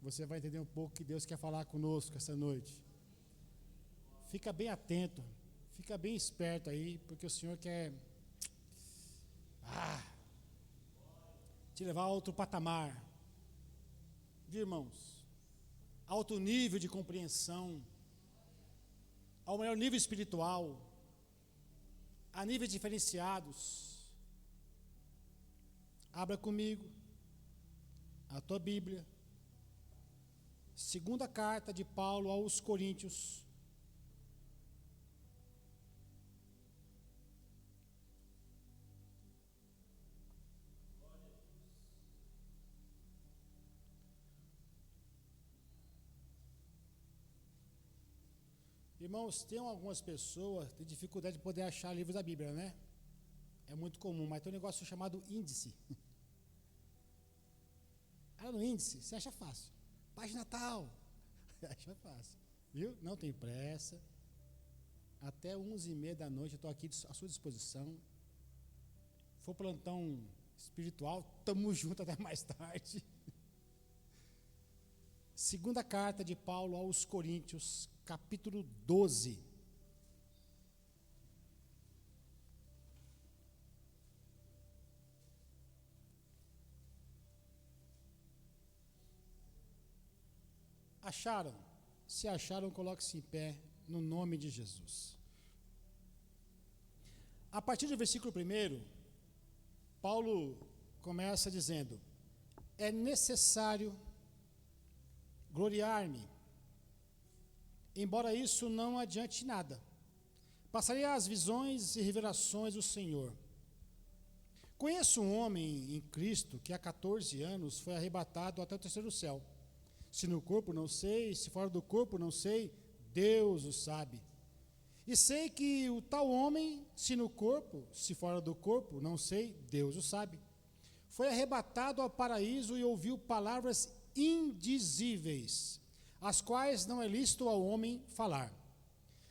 você vai entender um pouco que Deus quer falar conosco essa noite. Fica bem atento, fica bem esperto aí, porque o Senhor quer te levar a outro patamar, viu, irmãos? Alto nível de compreensão, ao maior nível espiritual, a níveis diferenciados. Abra comigo a tua Bíblia, segunda carta de Paulo aos Coríntios, irmãos. Tem algumas pessoas que têm dificuldade de poder achar livros da Bíblia, né? É muito comum, mas tem um negócio chamado índice. No índice, você acha fácil. Página tal, acha fácil, viu? Não tem pressa. Até 11h30 da noite eu estou aqui à sua disposição. For plantão espiritual, estamos juntos até mais tarde. Segunda carta de Paulo aos Coríntios, capítulo 12. Acharam? Se acharam, coloque-se em pé, no nome de Jesus. A partir do versículo 1, Paulo começa dizendo: é necessário gloriar-me, embora isso não adiante nada. Passarei às visões e revelações do Senhor. Conheço um homem em Cristo que há 14 anos foi arrebatado até o terceiro céu. Se no corpo, não sei, se fora do corpo, não sei, Deus o sabe. E sei que o tal homem, se no corpo, se fora do corpo, não sei, Deus o sabe, foi arrebatado ao paraíso e ouviu palavras indizíveis, as quais não é lícito ao homem falar.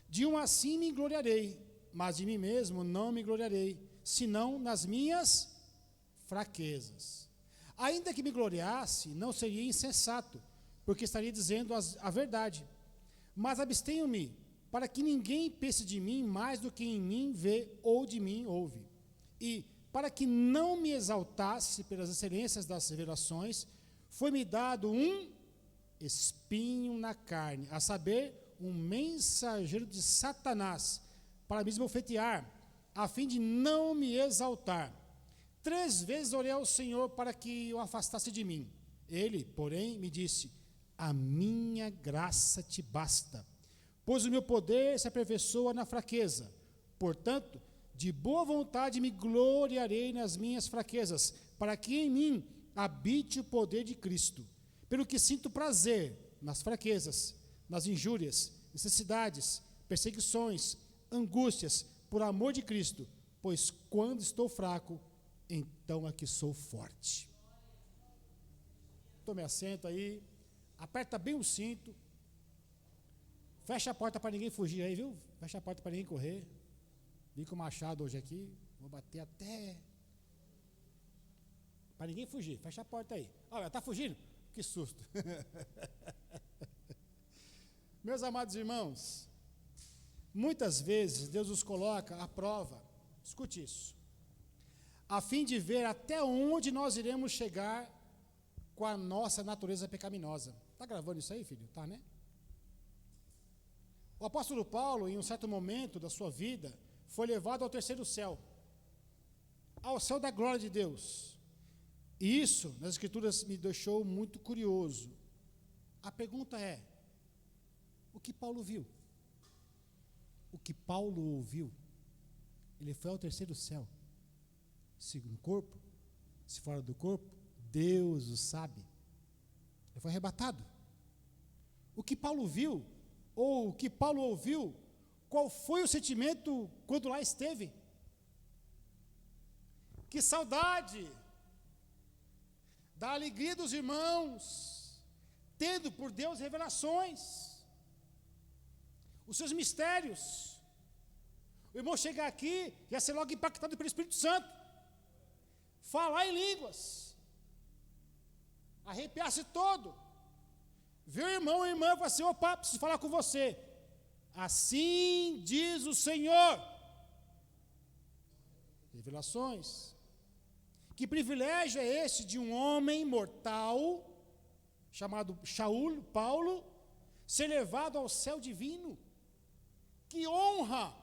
De um assim me gloriarei, mas de mim mesmo não me gloriarei, senão nas minhas fraquezas. Ainda que me gloriasse, não seria insensato, porque estaria dizendo a verdade. Mas abstenho-me, para que ninguém pense de mim mais do que em mim vê ou de mim ouve. E, para que não me exaltasse pelas excelências das revelações, foi-me dado um espinho na carne, a saber, um mensageiro de Satanás, para me esbofetear, a fim de não me exaltar. 3 vezes orei ao Senhor para que o afastasse de mim. Ele, porém, me disse: a minha graça te basta, pois o meu poder se aperfeiçoa na fraqueza. Portanto, de boa vontade me gloriarei nas minhas fraquezas, para que em mim habite o poder de Cristo. Pelo que sinto prazer nas fraquezas, nas injúrias, necessidades, perseguições, angústias, por amor de Cristo, pois quando estou fraco, então é que sou forte. Tome assento aí. Aperta bem o cinto. Fecha a porta para ninguém fugir aí, viu? Fecha a porta para ninguém correr. Vim com o machado hoje aqui. Vou bater até... para ninguém fugir. Fecha a porta aí. Olha, está fugindo? Que susto. Meus amados irmãos, muitas vezes Deus nos coloca à prova. Escute isso. A fim de ver até onde nós iremos chegar com a nossa natureza pecaminosa. Está gravando isso aí, filho? Tá, né? O apóstolo Paulo, em um certo momento da sua vida, foi levado ao terceiro céu, ao céu da glória de Deus. E isso, nas Escrituras, me deixou muito curioso. A pergunta é: o que Paulo viu? O que Paulo ouviu? Ele foi ao terceiro céu. Se no corpo, se fora do corpo, Deus o sabe. Ele foi arrebatado. O que Paulo viu, ou o que Paulo ouviu, qual foi o sentimento quando lá esteve? Que saudade da alegria dos irmãos, tendo por Deus revelações, os seus mistérios. O irmão chegar aqui, ia ser logo impactado pelo Espírito Santo, falar em línguas, arrepiar-se todo, Vê o irmão ou a irmã e fala assim: opa, preciso falar com você. Assim diz o Senhor. Revelações. Que privilégio é esse de um homem mortal, chamado Paulo, ser levado ao céu divino? Que honra!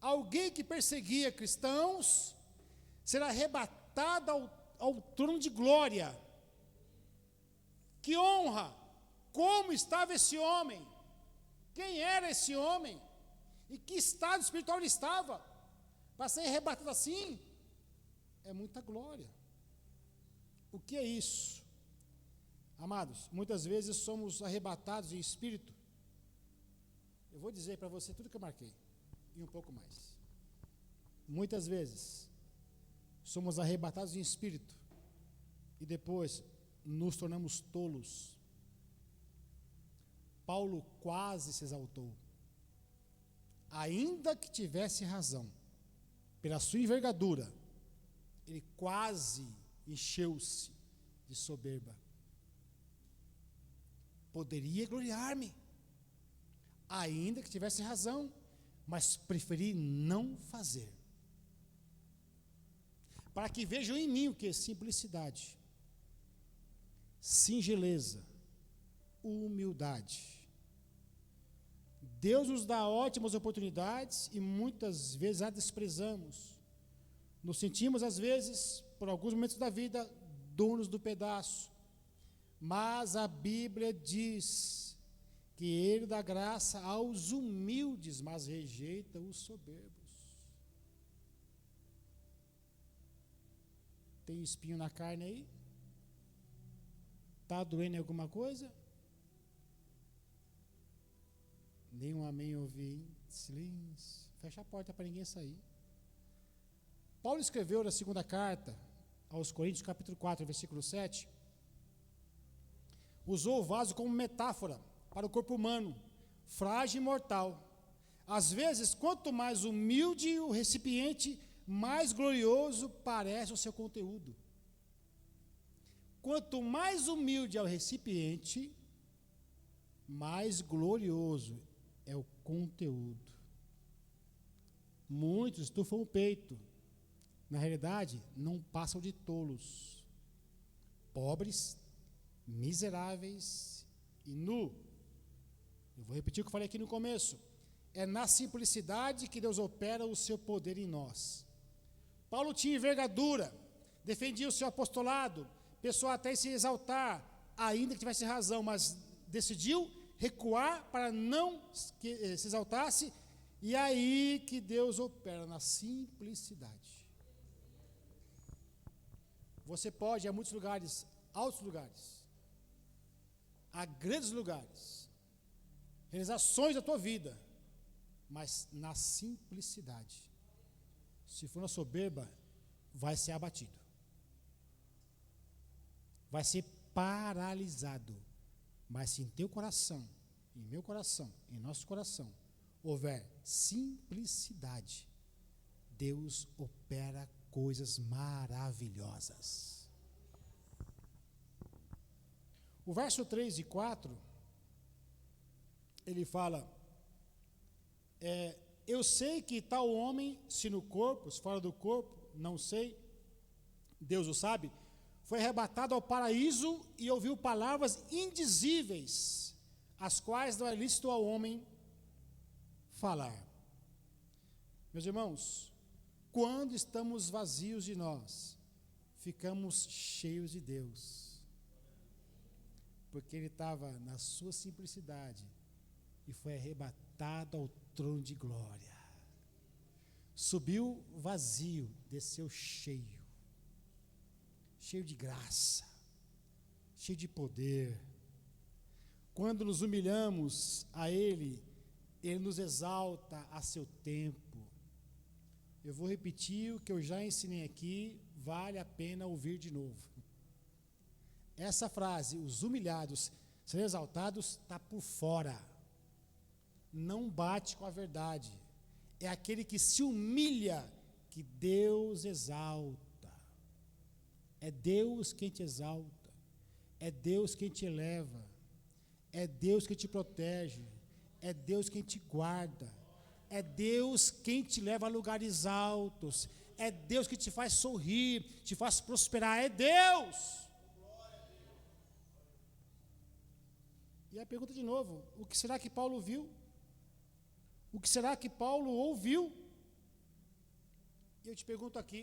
Alguém que perseguia cristãos ser arrebatado ao trono de glória. Que honra! Como estava esse homem? Quem era esse homem? Em que estado espiritual ele estava? Para ser arrebatado assim? É muita glória. O que é isso? Amados, muitas vezes somos arrebatados em espírito. Eu vou dizer para você tudo que eu marquei, e um pouco mais. Muitas vezes somos arrebatados em espírito e depois nos tornamos tolos. Paulo quase se exaltou, ainda que tivesse razão, pela sua envergadura, ele quase encheu-se de soberba. Poderia gloriar-me, ainda que tivesse razão, mas preferi não fazer. Para que vejam em mim o que é simplicidade, singeleza, humildade. Deus nos dá ótimas oportunidades e muitas vezes a desprezamos. Nos sentimos, às vezes, por alguns momentos da vida, donos do pedaço. Mas a Bíblia diz que Ele dá graça aos humildes, mas rejeita os soberbos. Tem espinho na carne aí? Está doendo em alguma coisa? Nenhum amém ouvi. Silêncio. Fecha a porta para ninguém sair. Paulo escreveu na segunda carta aos Coríntios, capítulo 4, versículo 7, usou o vaso como metáfora para o corpo humano, frágil e mortal. Às vezes, quanto mais humilde o recipiente, mais glorioso parece o seu conteúdo. Quanto mais humilde é o recipiente, mais glorioso é o conteúdo. Muitos estufam o peito. Na realidade, não passam de tolos, pobres, miseráveis e nu. Eu vou repetir o que eu falei aqui no começo. É na simplicidade que Deus opera o seu poder em nós. Paulo tinha envergadura, defendia o seu apostolado, pensou até em se exaltar, ainda que tivesse razão, mas decidiu recuar para não que se exaltasse, e aí que Deus opera na simplicidade. Você pode ir a muitos lugares, altos lugares, a grandes lugares, realizações da tua vida, mas na simplicidade. Se for na soberba, vai ser abatido, vai ser paralisado. Mas se em teu coração, em meu coração, em nosso coração, houver simplicidade, Deus opera coisas maravilhosas. O verso 3 e 4, ele fala, eu sei que tal homem, se no corpo, se fora do corpo, não sei, Deus o sabe, foi arrebatado ao paraíso e ouviu palavras indizíveis, as quais não é lícito ao homem falar. Meus irmãos, quando estamos vazios de nós, ficamos cheios de Deus, porque Ele estava na sua simplicidade e foi arrebatado ao trono de glória. Subiu vazio, desceu cheio de graça, cheio de poder. Quando nos humilhamos a Ele, Ele nos exalta a seu tempo. Eu vou repetir o que eu já ensinei aqui, vale a pena ouvir de novo. Essa frase, os humilhados serão exaltados, está por fora. Não bate com a verdade. É aquele que se humilha que Deus exalta. É Deus quem te exalta. É Deus quem te eleva. É Deus que te protege, é Deus quem te guarda, é Deus quem te leva a lugares altos, é Deus que te faz sorrir, te faz prosperar, é Deus. E a pergunta de novo, o que será que Paulo viu? O que será que Paulo ouviu? E eu te pergunto aqui,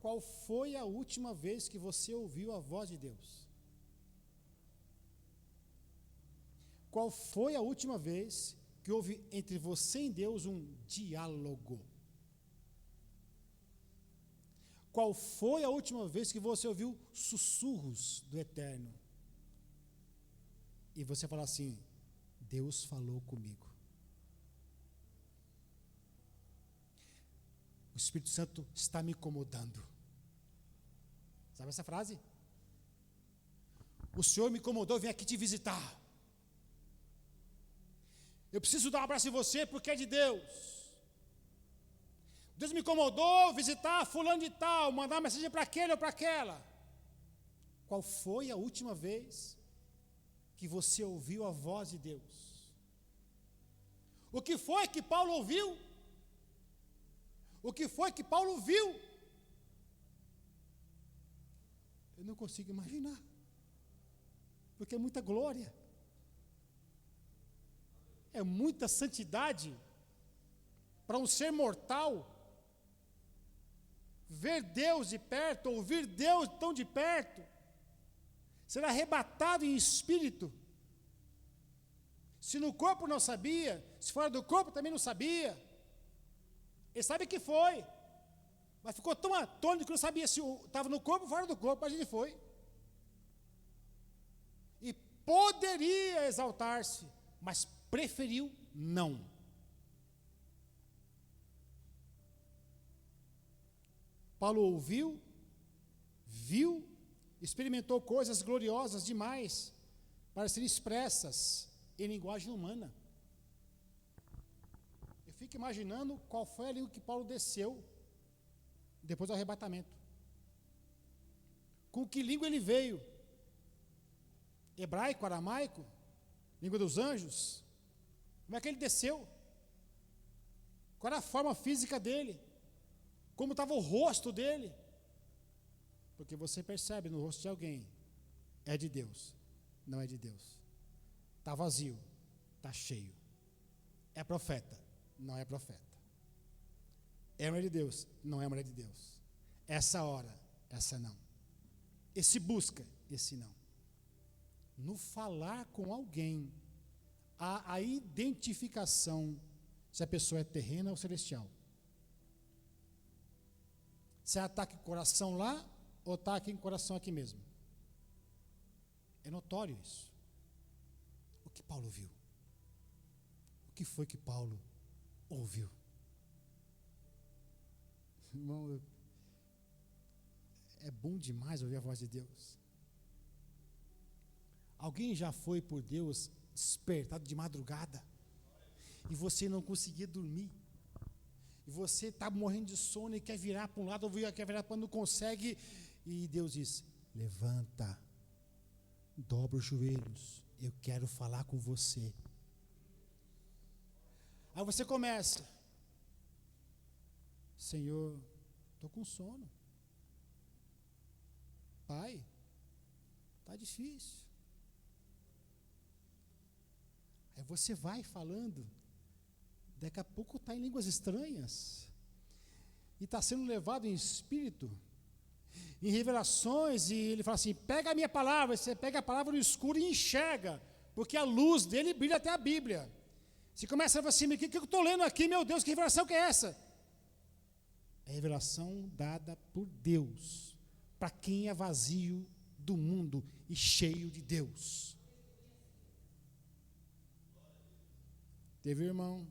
qual foi a última vez que você ouviu a voz de Deus? Qual foi a última vez que houve entre você e Deus um diálogo? Qual foi a última vez que você ouviu sussurros do Eterno? E você fala assim, Deus falou comigo. O Espírito Santo está me incomodando. Sabe essa frase? O Senhor me incomodou, vem aqui te visitar. Eu preciso dar um abraço em você porque é de Deus. Deus me incomodou visitar fulano de tal, mandar uma mensagem para aquele ou para aquela. Qual foi a última vez que você ouviu a voz de Deus? O que foi que Paulo ouviu? O que foi que Paulo viu? Eu não consigo imaginar, porque é muita glória, é muita santidade para um ser mortal ver Deus de perto, ouvir Deus tão de perto, ser arrebatado em espírito. Se no corpo não sabia, se fora do corpo também não sabia. Ele sabe que foi, mas ficou tão atônito que não sabia se estava no corpo ou fora do corpo, mas ele foi. E poderia exaltar-se, mas preferiu não. Paulo ouviu, viu, experimentou coisas gloriosas demais para serem expressas em linguagem humana. Eu fico imaginando qual foi a língua que Paulo desceu depois do arrebatamento. Com que língua ele veio? Hebraico, aramaico? Língua dos anjos? Como é que ele desceu? Qual era a forma física dele? Como estava o rosto dele? Porque você percebe no rosto de alguém, é de Deus, não é de Deus. Está vazio, está cheio. É profeta, não é profeta. É mulher de Deus, não é mulher de Deus. Essa hora, essa não. Esse busca, esse não. No falar com alguém, há a identificação se a pessoa é terrena ou celestial. Se ela está com o coração lá, ou está aqui com o coração aqui mesmo. É notório isso. O que Paulo viu? O que foi que Paulo ouviu? Irmão, é bom demais ouvir a voz de Deus. Alguém já foi por Deus despertado de madrugada e você não conseguia dormir? E você está morrendo de sono e quer virar para um lado ou quer virar para o outro, não consegue. E Deus diz, levanta, dobra os joelhos, eu quero falar com você. Aí você começa, Senhor, estou com sono. Pai, está difícil. Aí você vai falando, daqui a pouco está em línguas estranhas, e está sendo levado em espírito, em revelações, e ele fala assim, pega a minha palavra, você pega a palavra no escuro e enxerga, porque a luz dele brilha até a Bíblia. Você começa a falar assim, o que eu estou lendo aqui, meu Deus, que revelação que é essa? É revelação dada por Deus, para quem é vazio do mundo e cheio de Deus. Teve um irmão,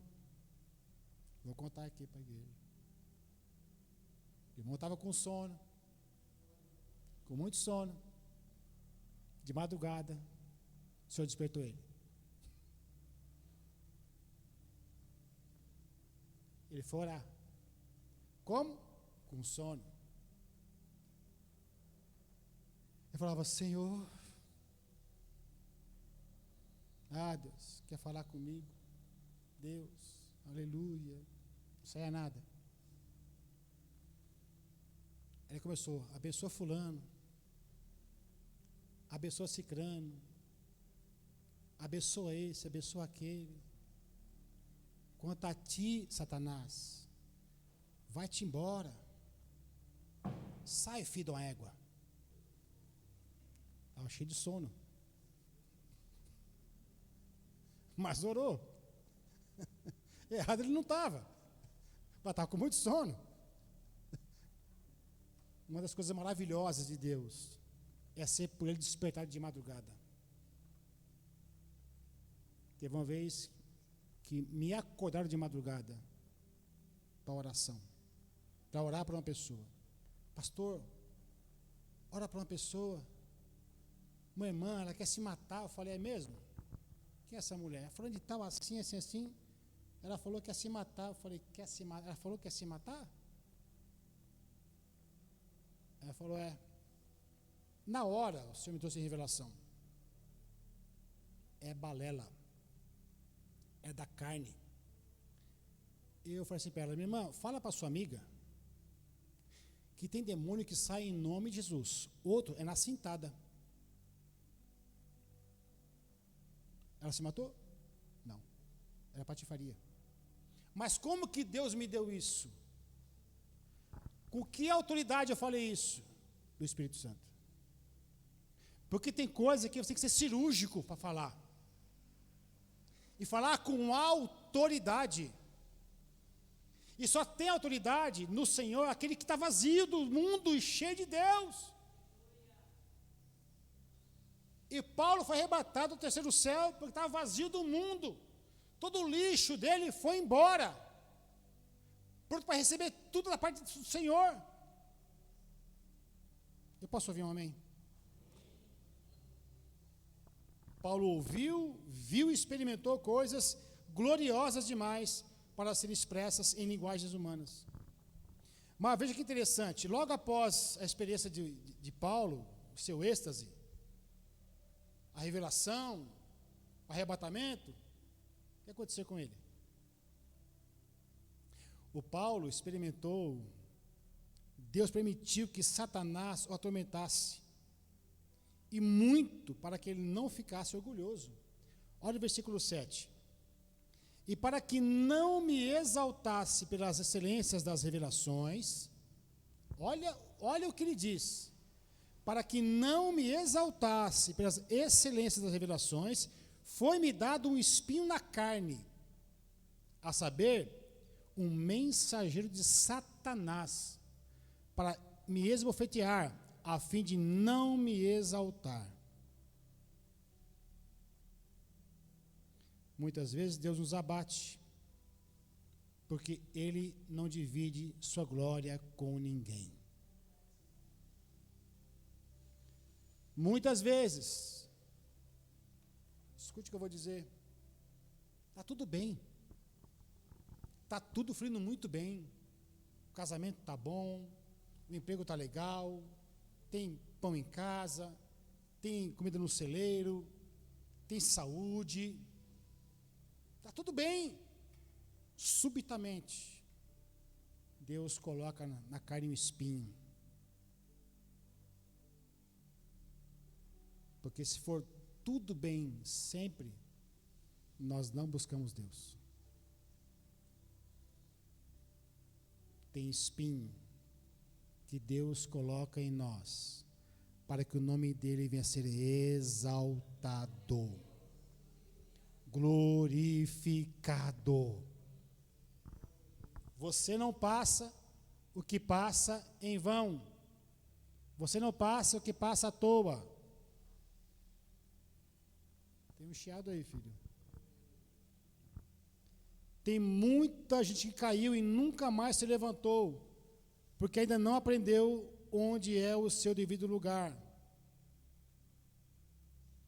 vou contar aqui para a igreja. O irmão estava com sono, com muito sono, de madrugada, o Senhor despertou ele. Ele foi orar. Como? Com sono. Ele falava, Senhor, Deus, quer falar comigo? Deus, aleluia, não saia nada. Ele começou, abençoa fulano, abençoa cicrano, abençoa esse, abençoa aquele. Quanto a ti, Satanás, vai-te embora, sai, filho de uma égua. Estava cheio de sono, mas orou. Errado ele não estava, mas estava com muito sono. Uma das coisas maravilhosas de Deus é ser por ele despertado de madrugada. Teve uma vez que me acordaram de madrugada para oração, para orar para uma pessoa. Pastor, ora para uma pessoa, uma irmã, ela quer se matar. Eu falei, é mesmo? Quem é essa mulher? Ela falou de tal, assim, assim, assim. Ela falou que ia se matar. Eu falei, quer se matar? Ela falou que ia se matar? Ela falou, é. Na hora, o Senhor me trouxe revelação. É balela. É da carne. E eu falei assim para ela, minha irmã, fala para sua amiga que tem demônio que sai em nome de Jesus. Outro é na cintada. Ela se matou? Não. Era patifaria. Mas como que Deus me deu isso? Com que autoridade eu falei isso? Do Espírito Santo. Porque tem coisa que você tem que ser cirúrgico para falar. E falar com autoridade. E só tem autoridade no Senhor aquele que está vazio do mundo e cheio de Deus. E Paulo foi arrebatado do terceiro céu porque estava vazio do mundo. Todo o lixo dele foi embora. Pronto para receber tudo da parte do Senhor. Eu posso ouvir um amém? Paulo ouviu, viu e experimentou coisas gloriosas demais para serem expressas em linguagens humanas. Mas veja que interessante, logo após a experiência de Paulo, o seu êxtase, a revelação, o arrebatamento, o que aconteceu com ele? O Paulo experimentou, Deus permitiu que Satanás o atormentasse, e muito para que ele não ficasse orgulhoso. Olha o versículo 7. E para que não me exaltasse pelas excelências das revelações, olha o que ele diz, para que não me exaltasse pelas excelências das revelações, foi-me dado um espinho na carne, a saber, um mensageiro de Satanás, para me esbofetear, a fim de não me exaltar. Muitas vezes Deus nos abate, porque Ele não divide sua glória com ninguém. Muitas vezes, escute o que eu vou dizer, está tudo bem, está tudo fluindo muito bem, o casamento está bom, o emprego está legal, tem pão em casa, tem comida no celeiro, tem saúde, está tudo bem. Subitamente, Deus coloca na carne um espinho. Porque se for tudo bem sempre, nós não buscamos Deus. Tem espinho que Deus coloca em nós, para que o nome dele venha a ser exaltado, glorificado. Você não passa o que passa em vão. Você não passa o que passa à toa. Tem um chiado aí, filho. Tem muita gente que caiu e nunca mais se levantou, porque ainda não aprendeu onde é o seu devido lugar.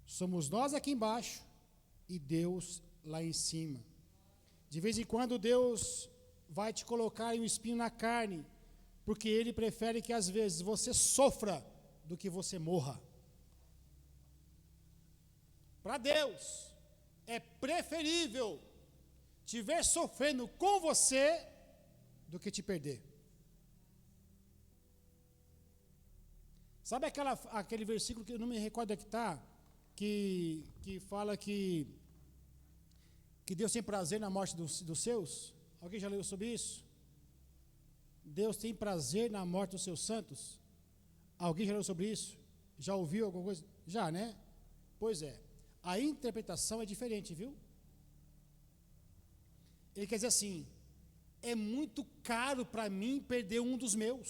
Somos nós aqui embaixo e Deus lá em cima. De vez em quando Deus vai te colocar um espinho na carne, porque Ele prefere que às vezes você sofra do que você morra. Para Deus é preferível te ver sofrendo com você do que te perder. Sabe aquele versículo que eu não me recordo que está, que fala que Deus tem prazer na morte dos seus? Alguém já leu sobre isso? Deus tem prazer na morte dos seus santos? Alguém já leu sobre isso? Já ouviu alguma coisa? Já, né? Pois é. A interpretação é diferente, viu? Ele quer dizer assim: é muito caro para mim perder um dos meus.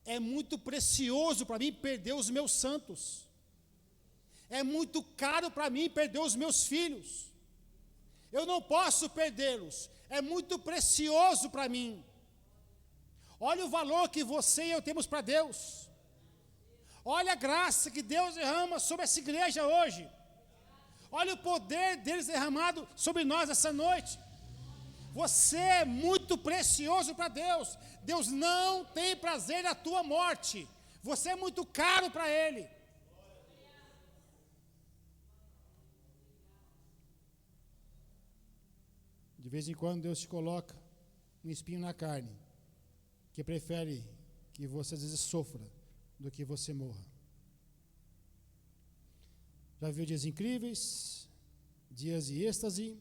É muito precioso para mim perder os meus santos. É muito caro para mim perder os meus filhos. Eu não posso perdê-los. É muito precioso para mim. Olha o valor que você e eu temos para Deus. Olha a graça que Deus derrama sobre essa igreja hoje. Olha o poder deles derramado sobre nós essa noite. Você é muito precioso para Deus. Deus não tem prazer na tua morte. Você é muito caro para Ele. De vez em quando Deus te coloca um espinho na carne, que prefere que você às vezes sofra do que você morra. Já viu dias incríveis, dias de êxtase,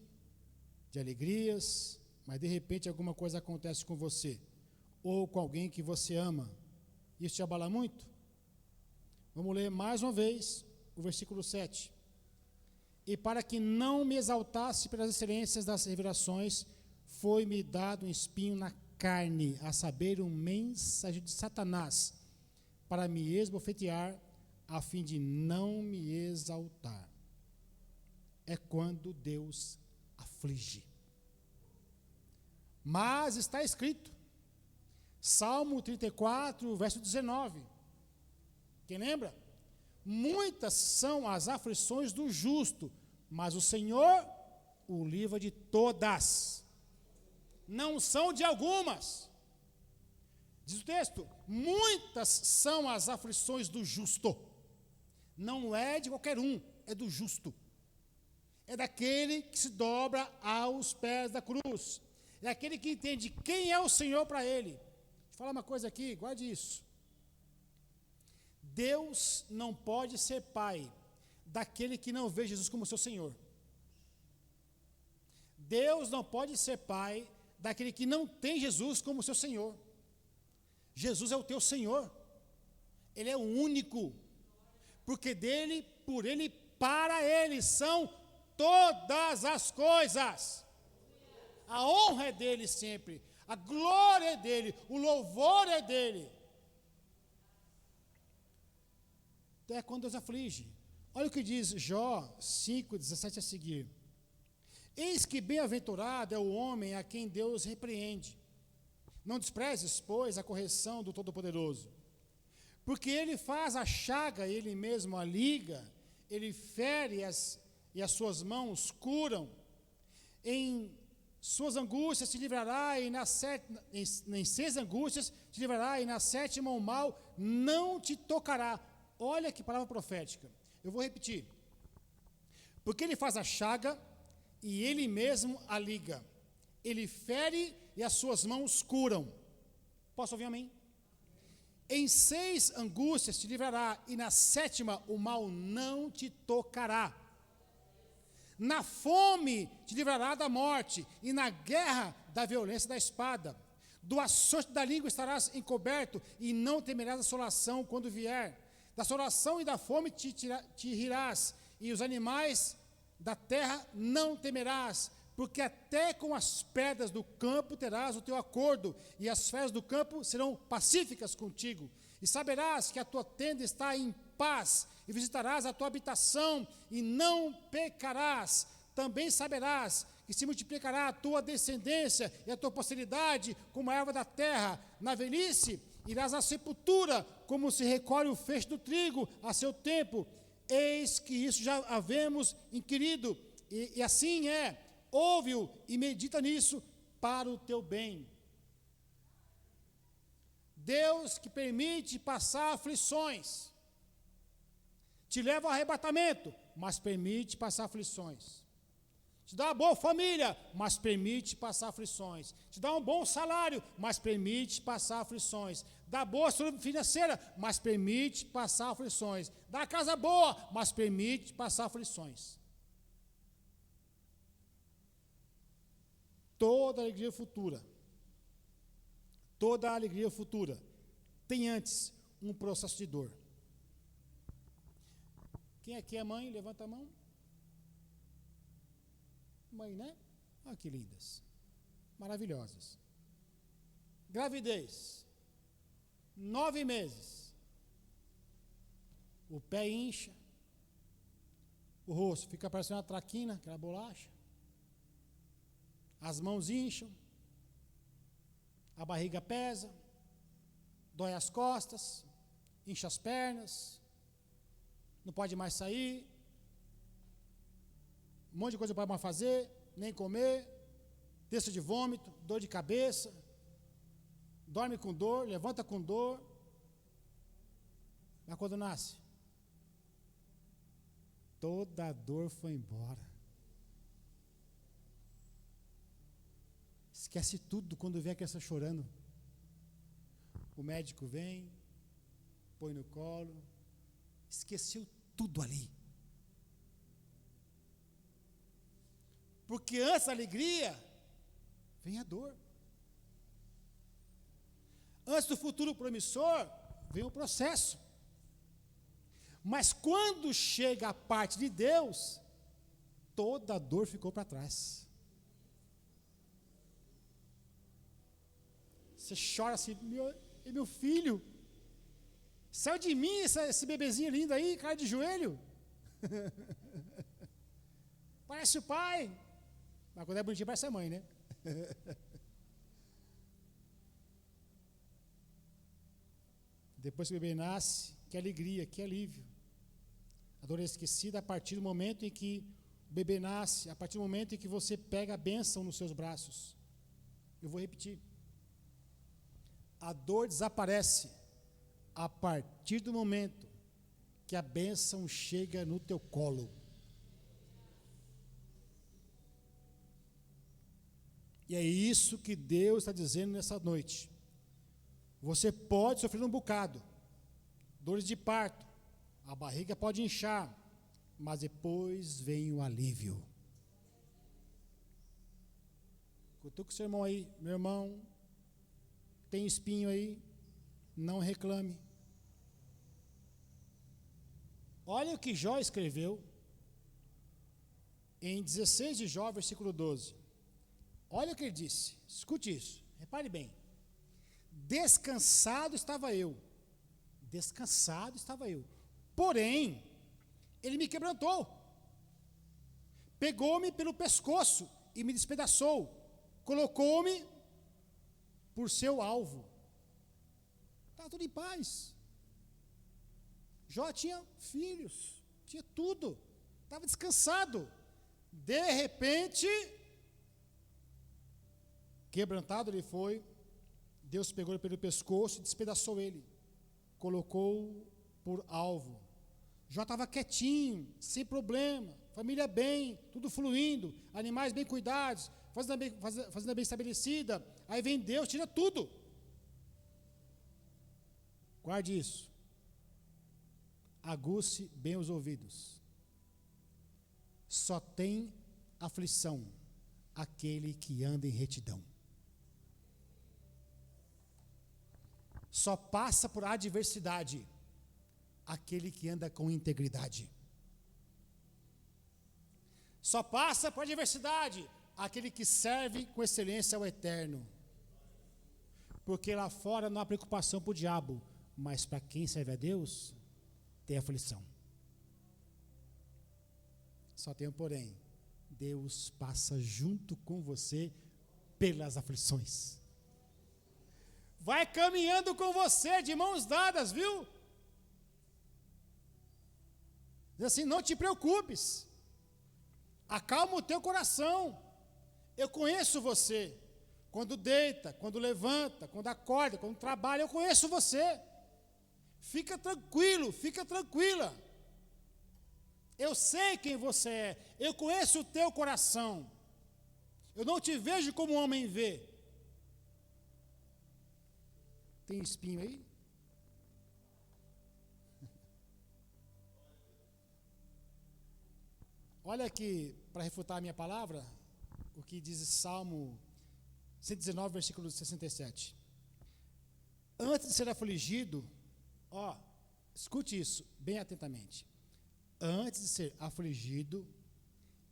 de alegrias, mas de repente alguma coisa acontece com você, ou com alguém que você ama. Isso te abala muito? Vamos ler mais uma vez o versículo 7. E para que não me exaltasse pelas excelências das revelações, foi-me dado um espinho na carne, a saber, um mensageiro de Satanás, para me esbofetear, a fim de não me exaltar. É quando Deus aflige. Mas está escrito, Salmo 34, verso 19. Quem lembra? Muitas são as aflições do justo, mas o Senhor o livra de todas. Não são de algumas. Diz o texto, muitas são as aflições do justo. Não é de qualquer um, é do justo. É daquele que se dobra aos pés da cruz. É aquele que entende quem é o Senhor para ele. Deixa eu falar uma coisa aqui, guarde isso. Deus não pode ser pai daquele que não vê Jesus como seu Senhor. Deus não pode ser pai daquele que não tem Jesus como seu Senhor. Jesus é o teu Senhor. Ele é o único. Porque dele, por ele, para ele são todas as coisas. A honra é dele sempre. A glória é dele. O louvor é dele. É quando Deus aflige. Olha o que diz Jó 5:17 a seguir. Eis que bem-aventurado é o homem a quem Deus repreende. Não desprezes, pois, a correção do Todo-Poderoso. Porque ele faz a chaga, ele mesmo a liga, ele fere e as suas mãos curam. Em suas angústias te livrará, e em 6 angústias te livrará, e na 7ª o mal não te tocará. Olha que palavra profética. Eu vou repetir. Porque ele faz a chaga e ele mesmo a liga. Ele fere e as suas mãos curam. Posso ouvir amém? Em 6 angústias te livrará, e na 7ª o mal não te tocará. Na fome te livrará da morte, e na guerra da violência da espada. Do açoite da língua estarás encoberto, e não temerás assolação quando vier. Da assolação e da fome te rirás, e os animais da terra não temerás, porque até com as pedras do campo terás o teu acordo, e as feras do campo serão pacíficas contigo. E saberás que a tua tenda está em paz, e visitarás a tua habitação, e não pecarás. Também saberás que se multiplicará a tua descendência e a tua posteridade como a erva da terra. Na velhice irás à sepultura, como se recolhe o feixe do trigo a seu tempo. Eis que isso já havemos inquirido, e assim é. Ouve-o e medita nisso para o teu bem. Deus que permite passar aflições. te leva ao arrebatamento, mas permite passar aflições. Te dá uma boa família, mas permite passar aflições. Te dá um bom salário, mas permite passar aflições. Dá boa saúde financeira, mas permite passar aflições. Dá casa boa, mas permite passar aflições. Toda alegria futura tem antes um processo de dor. Quem aqui é mãe? Levanta a mão. Mãe, né? Olha que lindas. Maravilhosas. Gravidez. 9 meses. O pé incha. O rosto fica parecendo uma traquina, aquela bolacha. As mãos incham. A barriga pesa. Dói as costas. Incha as pernas. Não pode mais sair. Um monte de coisa não pode mais fazer, nem comer, texto de vômito, dor de cabeça, dorme com dor, levanta com dor. Mas quando nasce, toda a dor foi embora. Esquece tudo quando vê a criança chorando. O médico vem, põe no colo, esqueceu tudo ali. Porque antes da alegria, vem a dor. Antes do futuro promissor, vem o processo. Mas quando chega a parte de Deus, toda a dor ficou para trás. Você chora assim, meu filho, saiu de mim esse bebezinho lindo aí, cara de joelho. Parece o pai. Mas quando é bonitinho, parece a mãe, né? Depois que o bebê nasce, que alegria, que alívio. A dor é esquecida a partir do momento em que o bebê nasce, a partir do momento em que você pega a bênção nos seus braços. Eu vou repetir. A dor desaparece a partir do momento que a bênção chega no teu colo. E é isso que Deus está dizendo nessa noite. Você pode sofrer um bocado, dores de parto, a barriga pode inchar, mas depois vem o alívio. Cutuca o seu irmão aí, meu irmão, tem espinho aí, não reclame. Olha o que Jó escreveu em 16 de Jó, versículo 12. Olha o que ele disse, escute isso, repare bem. Descansado estava eu, porém, ele me quebrantou, pegou-me pelo pescoço e me despedaçou, colocou-me por seu alvo. Estava tudo em paz. Jó tinha filhos, tinha tudo, estava descansado. De repente, quebrantado ele foi, Deus pegou ele pelo pescoço e despedaçou ele, colocou por alvo. Jó estava quietinho, sem problema, família bem, tudo fluindo, animais bem cuidados, fazenda bem estabelecida. Aí vem Deus, tira tudo. Guarde isso. Aguce bem os ouvidos. Só tem aflição aquele que anda em retidão. Só passa por adversidade aquele que anda com integridade. Só passa por adversidade aquele que serve com excelência ao eterno. Porque lá fora não há preocupação para o diabo, mas para quem serve a Deus, tem aflição. Só tem um porém, Deus passa junto com você pelas aflições. Vai caminhando com você de mãos dadas, viu? Diz assim, não te preocupes. Acalma o teu coração. Eu conheço você. Quando deita, quando levanta, quando acorda, quando trabalha, eu conheço você. Fica tranquilo, fica tranquila. Eu sei quem você é. Eu conheço o teu coração. Eu não te vejo como o homem vê. Tem espinho aí? Olha aqui, para refutar a minha palavra, o que diz Salmo 119, versículo 67. Antes de ser afligido, escute isso bem atentamente. Antes de ser afligido,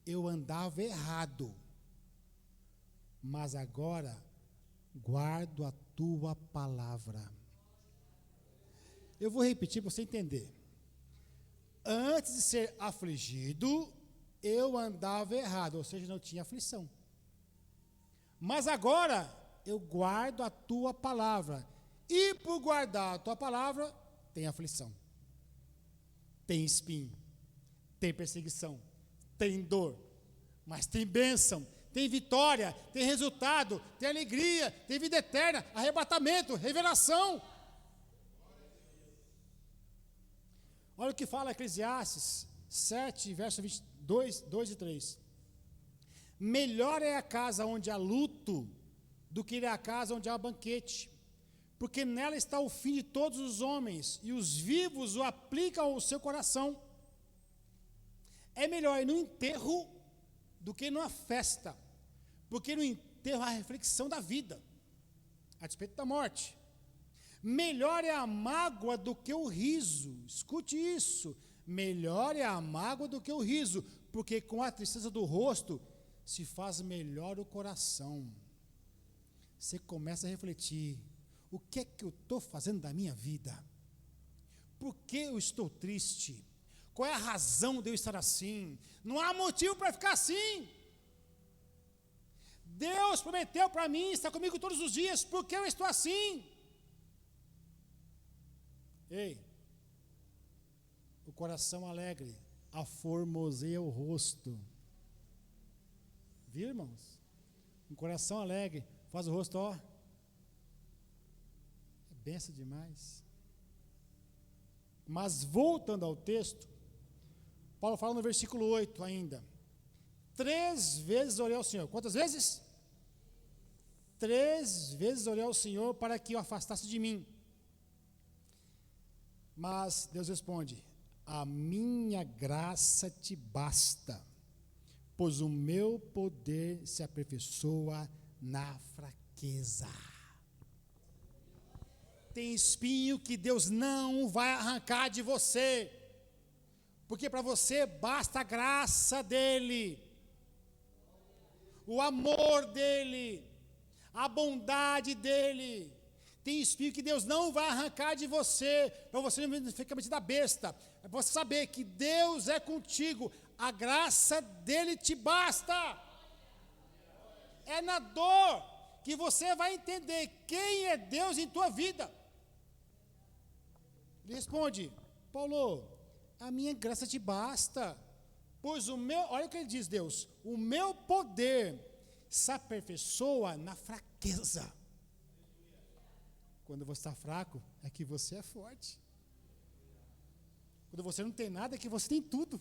eu andava errado, mas agora guardo a tua palavra. Eu vou repetir para você entender. Antes de ser afligido, eu andava errado, ou seja, não tinha aflição. Mas agora eu guardo a tua palavra. E por guardar a tua palavra, tem aflição, tem espinho, tem perseguição, tem dor, mas tem bênção, tem vitória, tem resultado, tem alegria, tem vida eterna, arrebatamento, revelação. Olha o que fala Eclesiastes 7, verso 22, 2 e 3. Melhor é a casa onde há luto do que a casa onde há banquete, porque nela está o fim de todos os homens, e os vivos o aplicam ao seu coração. É melhor ir no enterro do que numa festa, porque no enterro há a reflexão da vida, a despeito da morte. Melhor é a mágoa do que o riso, escute isso, melhor é a mágoa do que o riso, porque com a tristeza do rosto se faz melhor o coração. Você começa a refletir, o que é que eu estou fazendo da minha vida? Por que eu estou triste? Qual é a razão de eu estar assim? Não há motivo para ficar assim. Deus prometeu para mim, está comigo todos os dias, por que eu estou assim? Ei, o coração alegre aformoseia o rosto. Viu, irmãos? Um coração alegre faz o rosto, é benção demais. Mas voltando ao texto, Paulo fala no versículo 8 ainda. 3 vezes orei ao Senhor. Quantas vezes? 3 vezes orei ao Senhor para que o afastasse de mim. Mas Deus responde: a minha graça te basta, pois o meu poder se aperfeiçoa na fraqueza. Tem espinho que Deus não vai arrancar de você, porque para você basta a graça dEle, o amor dEle, a bondade dEle. Tem espinho que Deus não vai arrancar de você, para você não ficar metida besta, é para você saber que Deus é contigo, a graça dEle te basta. É na dor que você vai entender quem é Deus em tua vida. Ele responde: Paulo, a minha graça te basta, pois olha o que ele diz, Deus, o meu poder se aperfeiçoa na fraqueza. Quando você está fraco, é que você é forte. Quando você não tem nada, é que você tem tudo.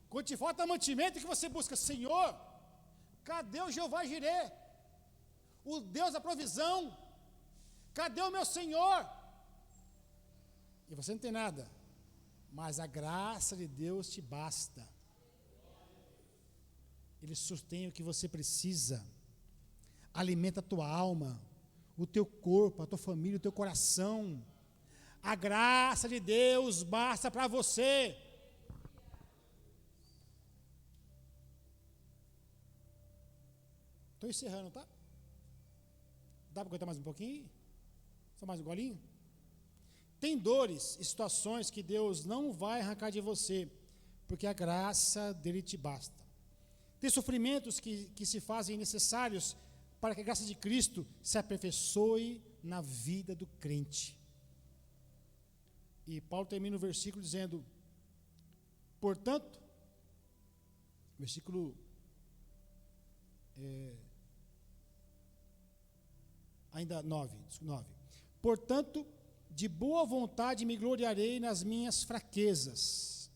Quando te falta mantimento, é que você busca: Senhor, cadê o Jeová Jirê? O Deus da provisão? Cadê o meu Senhor? E você não tem nada, mas a graça de Deus te basta. Ele sustém o que você precisa, alimenta a tua alma, o teu corpo, a tua família, o teu coração. A graça de Deus basta para você. Estou encerrando, tá? Dá para aguentar mais um pouquinho? Só mais um golinho? Tem dores e situações que Deus não vai arrancar de você, porque a graça dele te basta. Tem sofrimentos que se fazem necessários para que a graça de Cristo se aperfeiçoe na vida do crente. E Paulo termina o versículo dizendo: portanto, versículo ainda 9. Portanto, de boa vontade me gloriarei nas minhas fraquezas,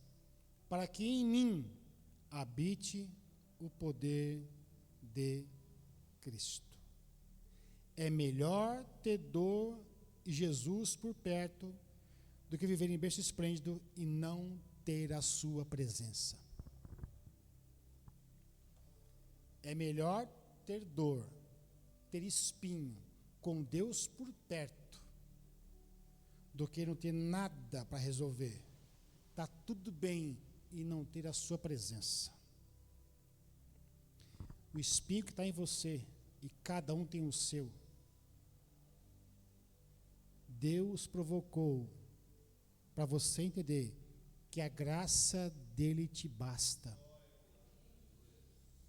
para que em mim habite o poder de Cristo. É melhor ter dor e Jesus por perto do que viver em berço esplêndido e não ter a sua presença. É melhor ter dor, ter espinho, com Deus por perto, do que não ter nada para resolver. Está tudo bem e não ter a sua presença. O espinho que está em você, e cada um tem o seu, Deus provocou para você entender que a graça dele te basta.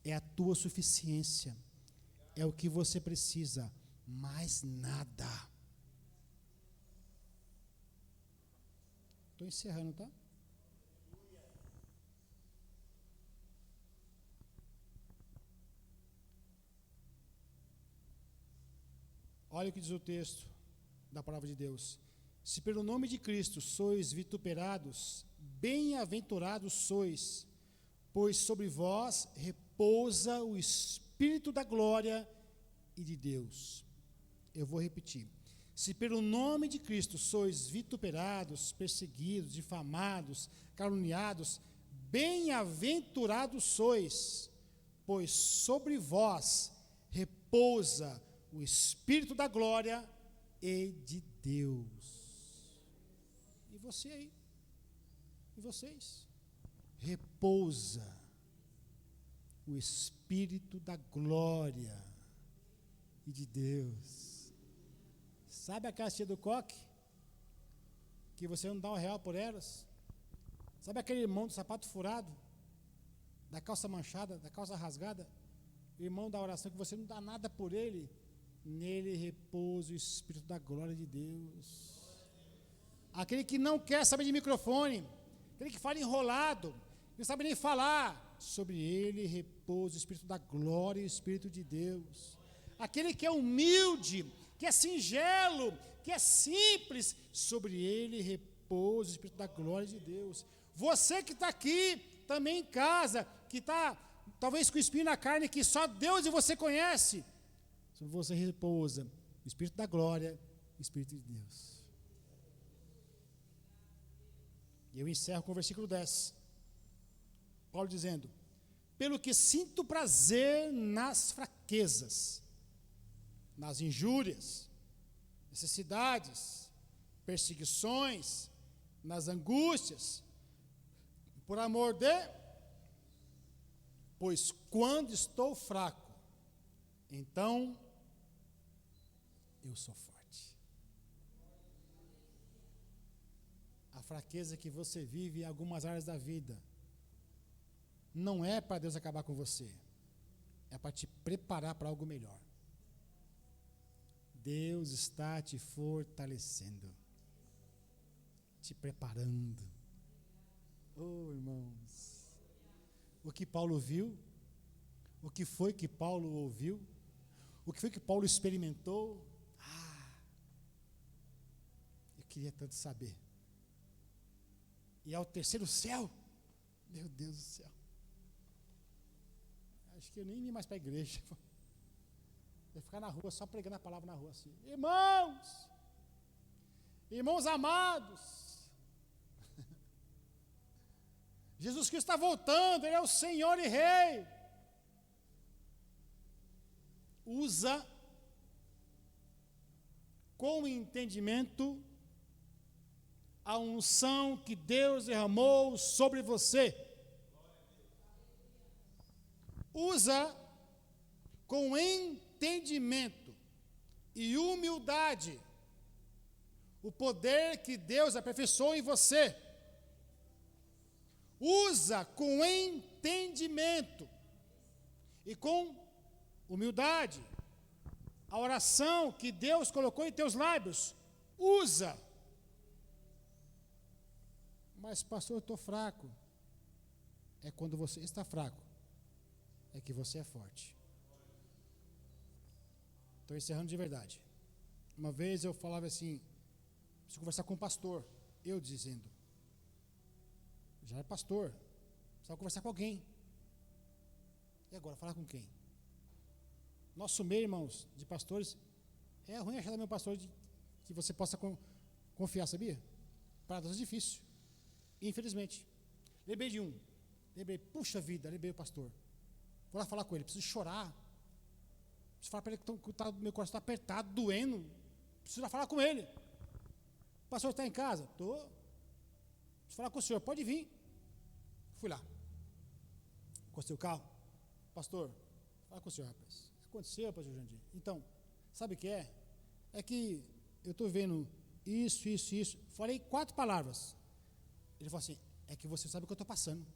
É a tua suficiência. É o que você precisa. Mais nada. Estou encerrando, tá? Olha o que diz o texto da palavra de Deus. Se pelo nome de Cristo sois vituperados, bem-aventurados sois, pois sobre vós repousa o Espírito da glória e de Deus. Eu vou repetir. Se pelo nome de Cristo sois vituperados, perseguidos, difamados, caluniados, bem-aventurados sois, pois sobre vós repousa o Espírito da glória e de Deus. E você aí? E vocês? Repousa o Espírito da glória e de Deus. Sabe aquela tia do coque? Que você não dá R$1 por elas? Sabe aquele irmão do sapato furado? Da calça manchada, da calça rasgada? Irmão da oração que você não dá nada por ele? Nele repousa o Espírito da glória de Deus. Aquele que não quer saber de microfone, aquele que fala enrolado, não sabe nem falar, sobre ele repousa o Espírito da glória e o Espírito de Deus. Aquele que é humilde, que é singelo, que é simples, sobre ele repousa o Espírito da glória de Deus. Você que está aqui, também em casa, que está talvez com espinho na carne, que só Deus e você conhece, sobre você repousa o Espírito da glória e o Espírito de Deus. E eu encerro com o versículo 10. Paulo dizendo: pelo que sinto prazer nas fraquezas, nas injúrias, necessidades, perseguições, nas angústias, por amor de, pois quando estou fraco, então eu sou forte. A fraqueza que você vive em algumas áreas da vida não é para Deus acabar com você, é para te preparar para algo melhor. Deus está te fortalecendo, te preparando. Oh, irmãos, o que Paulo viu, o que foi que Paulo ouviu, o que foi que Paulo experimentou, eu queria tanto saber. E ao terceiro céu, meu Deus do céu, acho que eu nem ia mais para a igreja. Eu ia ficar na rua, só pregando a palavra na rua assim. Irmãos amados, Jesus Cristo está voltando, Ele é o Senhor e Rei. Usa com entendimento a unção que Deus derramou sobre você. Usa com entendimento e humildade o poder que Deus aperfeiçoou em você. Usa com entendimento e com humildade a oração que Deus colocou em teus lábios. Usa. Mas pastor, eu estou fraco. É quando você está fraco, é que você é forte. Estou encerrando de verdade. Uma vez eu falava assim, Preciso conversar com o pastor. Eu dizendo. Já é pastor. Precisava conversar com alguém. E agora, falar com quem? Nosso meio, irmãos, de pastores, é ruim achar também um pastor que você possa confiar, sabia? Para Deus é difícil. Infelizmente. Lembrei de um. Puxa vida, lembrei o pastor. Vou lá falar com ele, preciso chorar. Preciso falar para ele que meu coração está apertado, doendo. Preciso lá falar com ele. O pastor está em casa? Estou. Preciso falar com o senhor, pode vir. Fui lá. Encostei o carro. Pastor, fala com o senhor, rapaz. O que aconteceu, pastor Jandir? Então, sabe o que é? É que eu estou vendo isso. Falei 4 palavras. Ele falou assim, é que você sabe o que eu estou passando.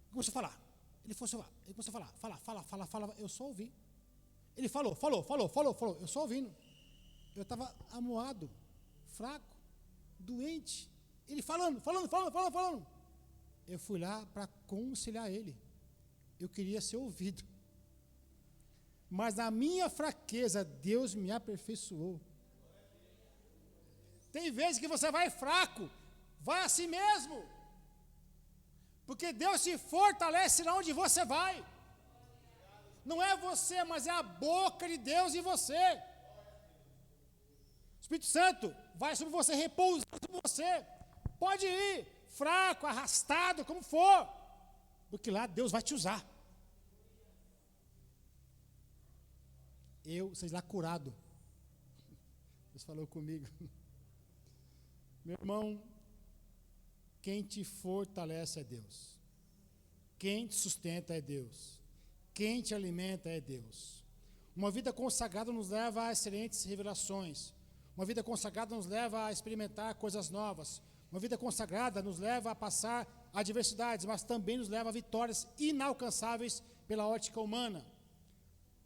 Começou a falar. Ele começou a falar. Fala. Eu só ouvi. Ele falou. Eu só ouvindo. Eu estava amuado, fraco, doente. Ele falando. Eu fui lá para conciliar ele. Eu queria ser ouvido. Mas na minha fraqueza, Deus me aperfeiçoou. Tem vezes que você vai fraco, vai assim mesmo. Porque Deus te fortalece lá onde você vai. Não é você, mas é a boca de Deus em você. O Espírito Santo vai sobre você, repousar sobre você. Pode ir, fraco, arrastado, como for. Porque lá Deus vai te usar. Vocês lá curado. Deus falou comigo. Meu irmão, quem te fortalece é Deus. Quem te sustenta é Deus. Quem te alimenta é Deus. Uma vida consagrada nos leva a excelentes revelações. Uma vida consagrada nos leva a experimentar coisas novas. Uma vida consagrada nos leva a passar adversidades, mas também nos leva a vitórias inalcançáveis pela ótica humana.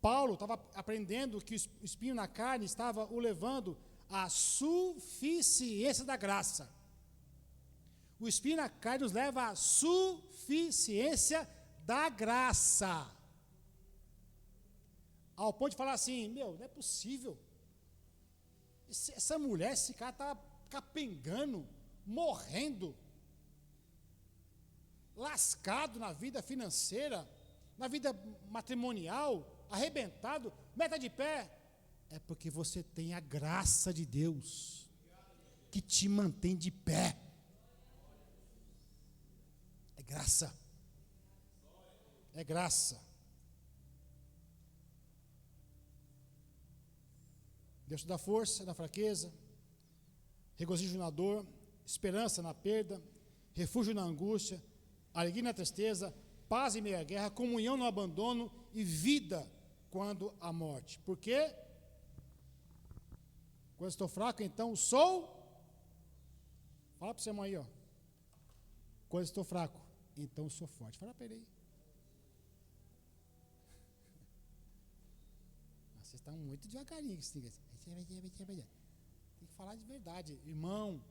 Paulo estava aprendendo que o espinho na carne estava o levando à suficiência da graça. O espinho na carne nos leva à suficiência da graça. Ao ponto de falar assim, não é possível. Essa mulher, esse cara está capengando, morrendo, lascado na vida financeira, na vida matrimonial, arrebentado, meta de pé. É porque você tem a graça de Deus que te mantém de pé. É graça. É graça. Deus te dá força na fraqueza, regozijo na dor, esperança na perda, refúgio na angústia, alegria na tristeza, paz em meio à guerra, comunhão no abandono e vida quando a morte. Por quê? Quando estou fraco, então sou. Fala para o seu irmão aí, ó. Quando estou fraco, então sou forte. Fala para ele aí. Vocês estão muito devagarinho. Tem que falar de verdade. Irmão,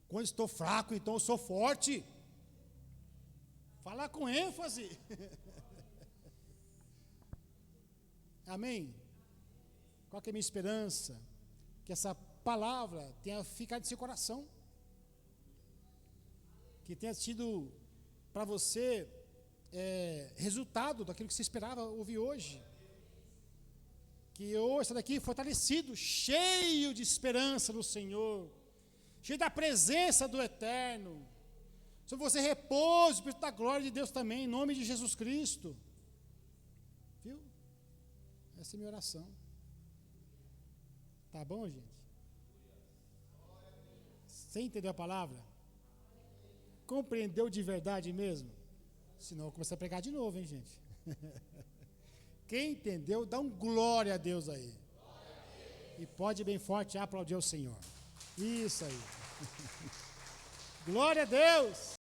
quando estou fraco, então eu sou forte. Fala com ênfase. Amém? Qual que é a minha esperança? Que essa palavra tenha ficado em seu coração. Que tenha sido para você resultado daquilo que você esperava ouvir hoje. Que hoje está daqui fortalecido, cheio de esperança no Senhor, cheio da presença do Eterno. Sobre você repouso, o Espírito da glória de Deus também, em nome de Jesus Cristo. Viu? Essa é a minha oração. Tá bom, gente? Você entendeu a palavra? Compreendeu de verdade mesmo? Senão eu começo a pregar de novo, hein, gente? Quem entendeu, dá um glória a Deus aí. E pode bem forte aplaudir ao Senhor. Isso aí. Glória a Deus.